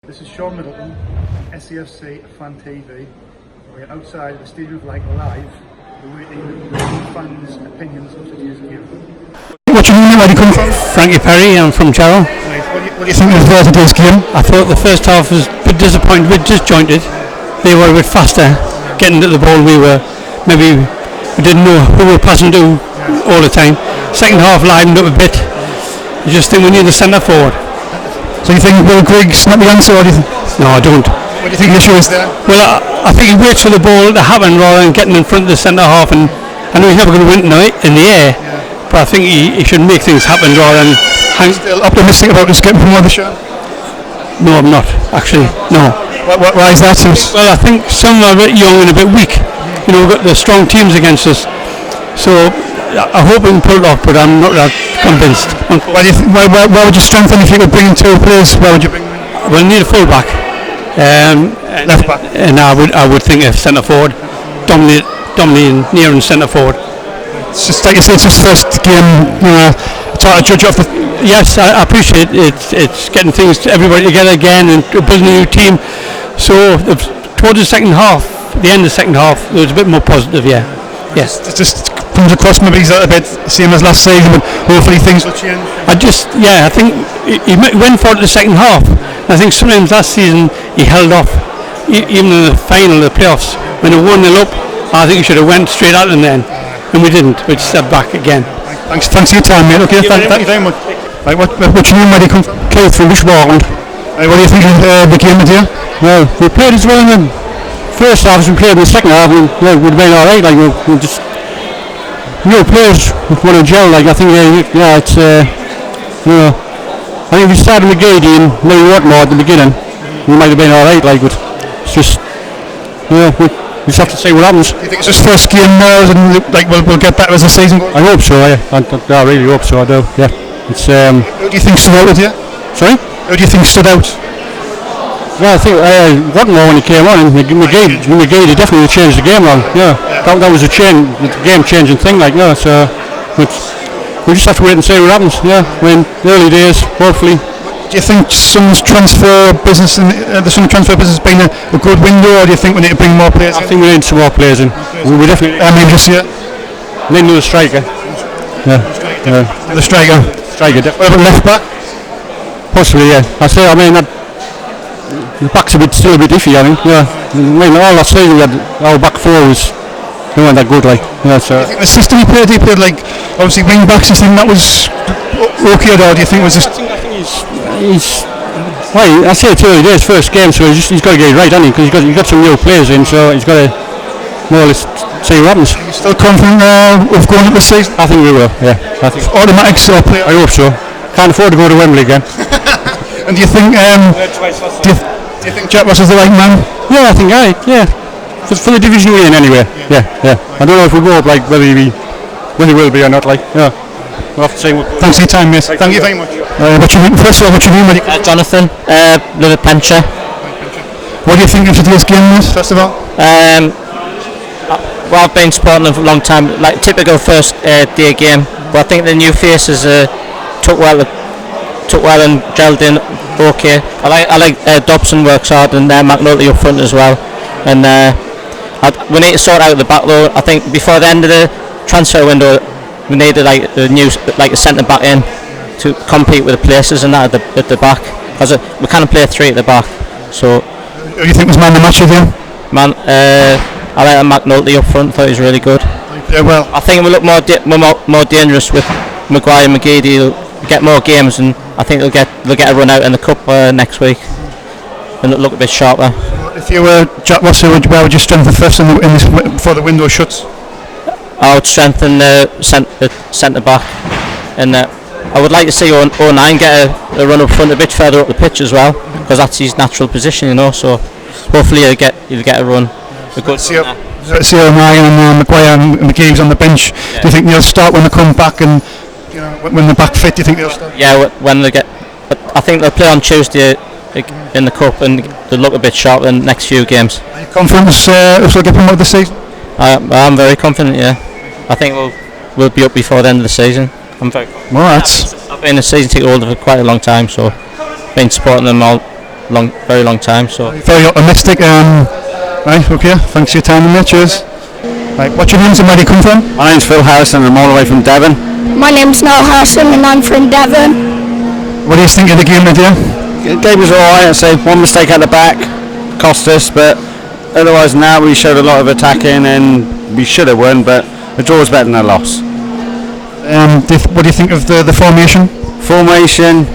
This is Shaun Middleton, SAFC Fan TV. We're outside the Stadium of Light live. We're waiting for fans' opinions of today's game. What's your name? Where do you come from? Frankie Perry, I'm from Jarrow. Right, what do you think of today's game? I thought the first half was a bit disappointing, a bit disjointed. They were a bit faster getting to the ball. We didn't know who we were passing to all the time. Second half livened up a bit. I just think we need a centre forward. So you think Will Griggs not the answer, or do you think? No, I don't. What do you think the issue is there? Well, I think he waits for the ball to happen rather than getting in front of the centre half. And I know he's never going to win in the air, but I think he should make things happen rather than hang. Still optimistic about us getting promoted, Shaun? No, I'm not actually. No. Why is that? Well, I think some are a bit young and a bit weak. You know, we've got the strong teams against us. So I hope we can pull it off, but I'm not that convinced. Why would you strengthen if you could bring in two players? Why would you bring them in? We'll need a full back. Left back. And I would think a centre forward, dominating near and centre forward. It's just like you say, it's just first game. It's hard to judge off the. Yes, I appreciate it. It's getting things everybody together again and building a new team. So towards the second half, the end of the second half, there was a bit more positive. Yeah. Yes. It just comes across maybe he's a bit same as last season, but hopefully things will change. I think he went for it the second half. I think sometimes last season he held off, even in the final of the playoffs when they 1-0 up. I think he should have went straight at them then, and we didn't. We stepped back again. Thanks for your time, mate. Okay, thank you very much. Right, what's your name? Where do you come from? Keith from Bishopauckland. What do you think of the game with you? Well, we played as well in the first half as we played in the second half. We'd have been all right. Like we just. Players want to gel. Like I think, I think if we started McGeady and maybe Watmore at the beginning, we might have been all right. Like, but it's just, we just have to see what happens. Do you think it's just first game now, and like we'll get better as the season goes? I hope so. Yeah, I really hope so. I do. Yeah. It's. Who do you think stood out with you? Sorry? Who do you think stood out? Yeah, I think Watmore when he came on, and McGeady definitely changed the game around. Yeah, that was a game-changing thing. Like, so we just have to wait and see what happens. Yeah, in the early days, hopefully. Do you think Sun's transfer business has been a good window, or do you think we need to bring more players in? I think we need some more players in. We definitely. This year. We need another striker. Yeah. The striker. What about left back? Possibly, yeah. The back's still a bit iffy, I think. Yeah. All last season we had our back four they weren't that good, like. Yeah, so. Do you think the system he played like obviously wing backs. You think that was okay, or do you think it was just? I think he's. Well, I say it's early days, first game, so he's got to get it right, hasn't he? Because he's got some real players in, so he's got to more or less see what happens. Are you still confident of going into the season? I think we will. Yeah. I think. Automatic still play. I hope so. Can't afford to go to Wembley again. And do you think? Do you think Jack Ross is the right man? Yeah, I think yeah. For the division we're in anyway. Yeah. I don't know if we go up, like whether he will be or not. Like, yeah. We'll have to see. Thanks for your time, miss. Thank you very much. First of all, what's your name? Jonathan, live at Pencher. What do you think of today's game, miss? First of all. Well, I've been supporting them for a long time. Like typical first day game, but I think the new faces took well and gelled in. Okay, I like Dobson works hard, and McNulty up front as well. And we need to sort out the back though. I think before the end of the transfer window, we needed a centre back in to compete with the places and that at the back, because we can't play three at the back. So, who do you think was man of the match with you? I like McNulty up front. Thought he was really good. Yeah, well, I think we look more dangerous with Maguire and McGeady. Get more games, and I think they'll get a run out in the cup next week, and it'll look a bit sharper. If you were Jack Ross, where would you strengthen first before the window shuts? I would strengthen the centre back, and I would like to see 09 get a run up front a bit further up the pitch as well, because that's his natural position, So hopefully he'll get a run. See 09 and Maguire and McGee's on the bench. Yeah. Do you think they'll start when they come back and? When they're back fit, do you think they'll start? Yeah, when they get. I think they'll play on Tuesday in the cup, and they'll look a bit sharp in the next few games. Are you confident they'll get promoted this season? I'm very confident. Yeah, I think we'll be up before the end of the season. I'm very confident. Well, I've been a season ticket holder for quite a long time, so been supporting them all very long time. So Very optimistic. Right, okay. Thanks for your time, mate. Cheers. Right, what's your names and where do you come from? My name's Phil Harrison and I'm all the way from Devon. My name's Noel Harrison and I'm from Devon. What do you think of the game today? The game was alright, I'd say one mistake at the back cost us, but otherwise now we showed a lot of attacking and we should have won, but a draw is better than a loss. What do you think of the formation? Formation,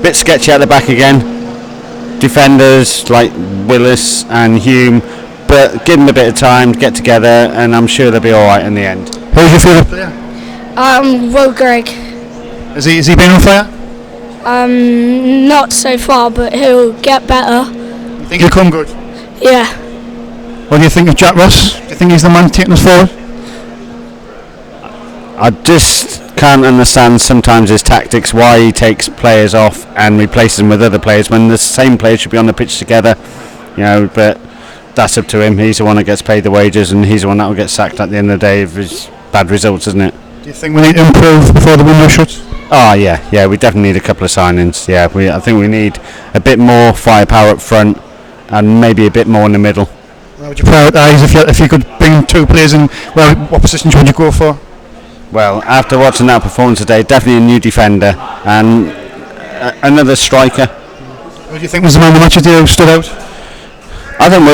bit sketchy at the back again. Defenders like Willis and Hume, but give them a bit of time to get together and I'm sure they'll be alright in the end. Who's your favourite player? Will Greg. Has he been on fire? Not so far, but he'll get better. You think he'll come good? Yeah. What do you think of Jack Ross? Do you think he's the man taking us forward? I just can't understand sometimes his tactics, why he takes players off and replaces them with other players when the same players should be on the pitch together, but that's up to him. He's the one that gets paid the wages and he's the one that will get sacked at the end of the day of his bad results, isn't it? Do you think we need to improve before the window shuts? Oh yeah, we definitely need a couple of signings. Yeah, I think we need a bit more firepower up front and maybe a bit more in the middle. Where would you prioritise if you could bring two players in? What positions would you go for? Well, after watching that performance today, definitely a new defender and another striker. Who do you think was the man of the match today who stood out? I think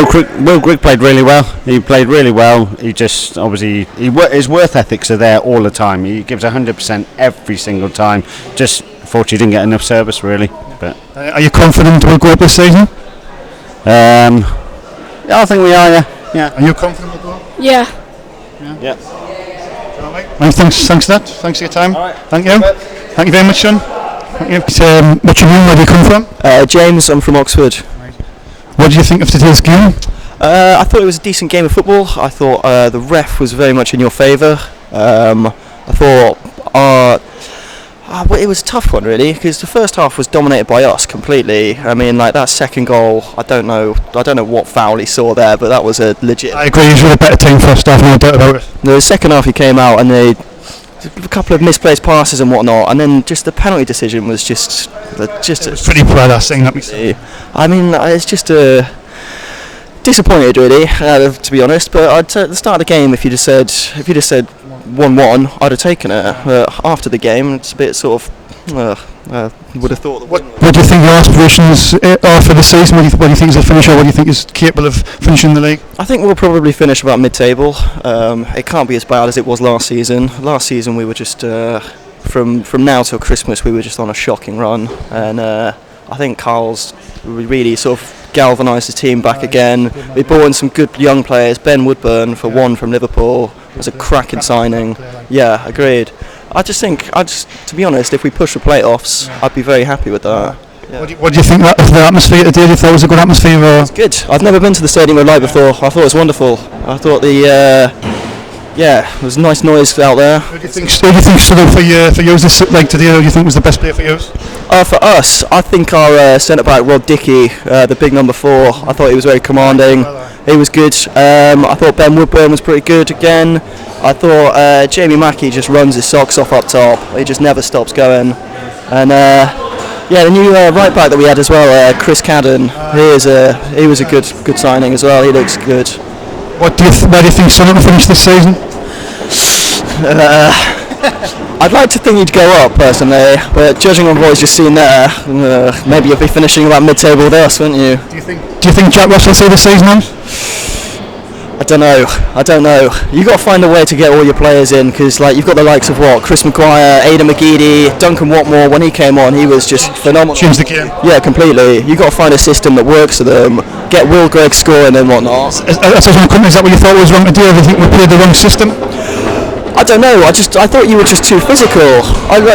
Will Grigg played really well. He played really well. He just obviously his work ethics are there all the time. He gives 100% every single time. Just fortunately didn't get enough service really. But are you confident we'll go up this season? Yeah, I think we are. Yeah. Are you confident we'll go up? Yeah. Yeah. Right, thanks for that. Thanks for your time. Right. Thank you. Thank you very much, Sean. Thank you. What's your name? Where do you come from? James, I'm from Oxford. What do you think of today's game? I thought it was a decent game of football. I thought the ref was very much in your favour. I thought it was a tough one really, because the first half was dominated by us completely. I mean, like that second goal, I don't know what foul he saw there, but that was a legit. I agree, he's really a better team first half, no doubt about it. The second half he came out and they a couple of misplaced passes and whatnot, and then just the penalty decision was just it was pretty bad, I think. I mean, it's just disappointed really, to be honest. But I'd say at the start of the game, if you just said 1-1, I'd have taken it. After the game, it's a bit sort of. Would have thought. What do you think your aspirations are for the season? What do you think is the finisher? What do you think is capable of finishing the league? I think we'll probably finish about mid-table. It can't be as bad as it was last season. Last season we were just from now till Christmas we were just on a shocking run, and I think Carl's really sort of galvanised the team back again. We brought in some good young players. Ben Woodburn for one from Liverpool was a cracking signing. Yeah, agreed. I just think, to be honest, if we push the playoffs, I'd be very happy with that. Yeah. What do you think of the atmosphere today? Do you thought it was a good atmosphere? Or? It's good. I've never been to the Stadium of Light before. I thought it was wonderful. I thought it was nice noise out there. Who do you think stood out for you like today? Who do you think was the best player for you? For us, I think our centre back Rod Dickey, the big number 4. I thought he was very commanding. He was good. I thought Ben Woodburn was pretty good again. I thought Jamie Mackey just runs his socks off up top. He just never stops going. And the new right back that we had as well, Chris Cadden. He was a good signing as well. He looks good. Where do you think Sunderland will finish this season? I'd like to think he'd go up personally, but judging on what he's just seen there, maybe you'll be finishing about mid-table with us, wouldn't you? Do you think Jack Ross will see the season out? I don't know. You've got to find a way to get all your players in, because you've got the likes of Chris Maguire, Aidan McGeady, Duncan Watmore. When he came on, he was just phenomenal. Changed the game. Yeah, completely. You've got to find a system that works for them. Get Will Grigg scoring and whatnot. Is that what you thought was wrong to do? Do you think we played the wrong system? I don't know. I thought you were just too physical.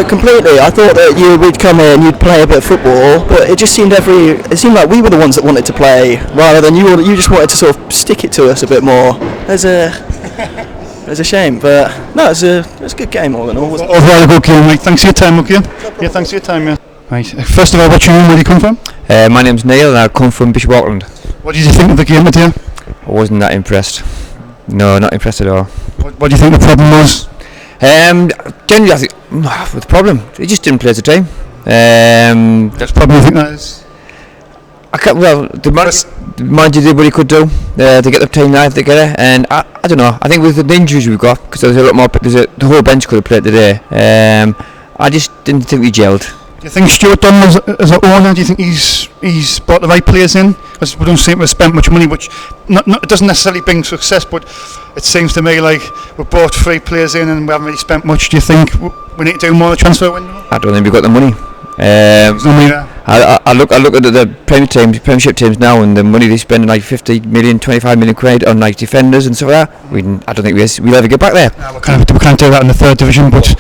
Completely. I thought that we'd come in, you'd play a bit of football, but it just seemed like we were the ones that wanted to play, rather than you just wanted to sort of stick it to us a bit more. There's a shame, but no, it's a good game all in all. Overall, a good game, mate. Thanks for your time, okay? Yeah, thanks for your time, yeah. Right. First of all, what's your name? Where do you come from? My name's Neil and I come from Bishop Auckland. What did you think of the game today? I wasn't that impressed. No, not impressed at all. What do you think the problem was? Generally, I think the problem, they just didn't play as a team. That's probably, I think that is. I can't, well, the manager did what he could do to get the team live together, and I don't know. I think with the injuries we've got, because there's a lot more. The whole bench could have played today. I just didn't think we gelled. Do you think Stuart Dunn as an owner, do you think he's brought the right players in? Because we don't seem to have spent much money, which it doesn't necessarily bring success, but it seems to me like we've brought 3 players in and we haven't really spent much. Do you think we need to do more of the transfer window? I don't think we've got the money. There's no money there. I look at the Premiership teams now, and the money they spend, like 50 million, 25 million quid on like defenders and stuff like that. I don't think we'll ever get back there. We can't do that in the 3rd division, but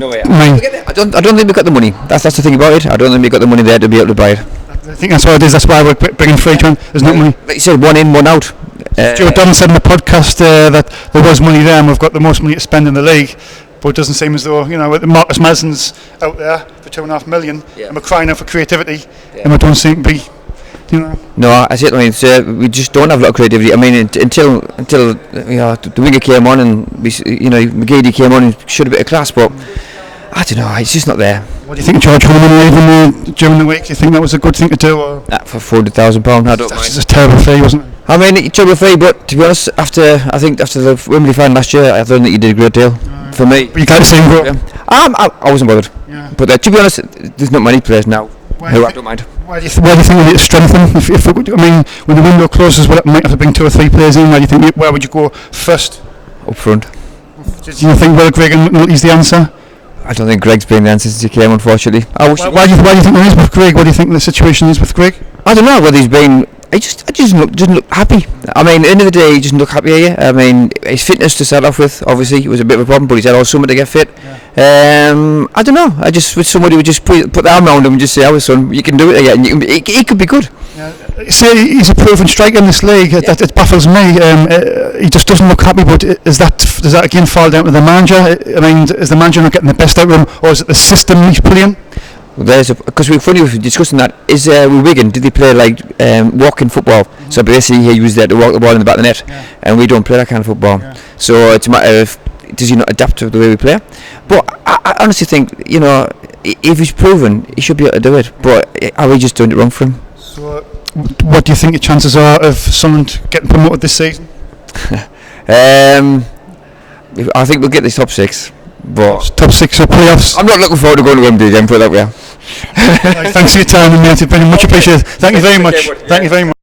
no way. I don't think we've got the money. That's the thing about it. I don't think we've got the money there to be able to buy it. I think that's what it is. That's why we're bringing 3 to. There's no money. Like you said, one in, one out. Stuart Dunn said in the podcast that there was money there, and we've got the most money to spend in the league. But it doesn't seem as though, Marcus Madsen's out there for $2.5 million, and we're crying out for creativity, and we don't seem to be, No, I see what I mean. We just don't have a lot of creativity. I mean, until the winger came on, and McGeady came on and showed a bit of class, but I don't know. It's just not there. What do you think, George Holman leaving during the week? Do you think that was a good thing to do? Or? For £400,000, I don't mind. It's a terrible fee, wasn't it? I mean, it's a terrible fee, but to be honest, after the Wembley final last year, I don't think he did a great deal for me. But you can't see him go. I wasn't bothered. Yeah. But to be honest, there's not many players now who I don't mind. Why do you think we need to strengthen? When the window closes, we might have to bring 2 or 3 players in. Where would you go first? Up front. Do you think Will Greg is the answer? I don't think Greg's been the answer since he came, unfortunately. Why do you think there is with Greg? What do you think the situation is with Greg? I don't know whether he's been. He just doesn't look happy. I mean, at the end of the day, he doesn't look happy here. I mean, his fitness to start off with, obviously, it was a bit of a problem, but he's had all summer to get fit. Yeah. I don't know. I just wish somebody would just put their arm around him and just say, "Oh, son, you can do it again. He could be good." Yeah. Say he's a proven striker in this league. Yeah. That it baffles me. He just doesn't look happy. But does that again fall down to the manager? I mean, is the manager not getting the best out of him, or is it the system he's playing? Well, because we're funny with discussing that. Is with Wigan, did they play like walking football? Mm-hmm. So basically, he was there to walk the ball in the back of the net, and we don't play that kind of football. Yeah. So it's a matter of, does he not adapt to the way we play? But I honestly think, if he's proven, he should be able to do it. But are we just doing it wrong for him? So, what do you think the chances are of Sunderland getting promoted this season? I think we'll get the top 6. But top 6 or playoffs. I'm not looking forward to going to Wembley again, put it that way. Thanks for your time, mate. It's been much appreciated. Thank you very much. Thank you very much.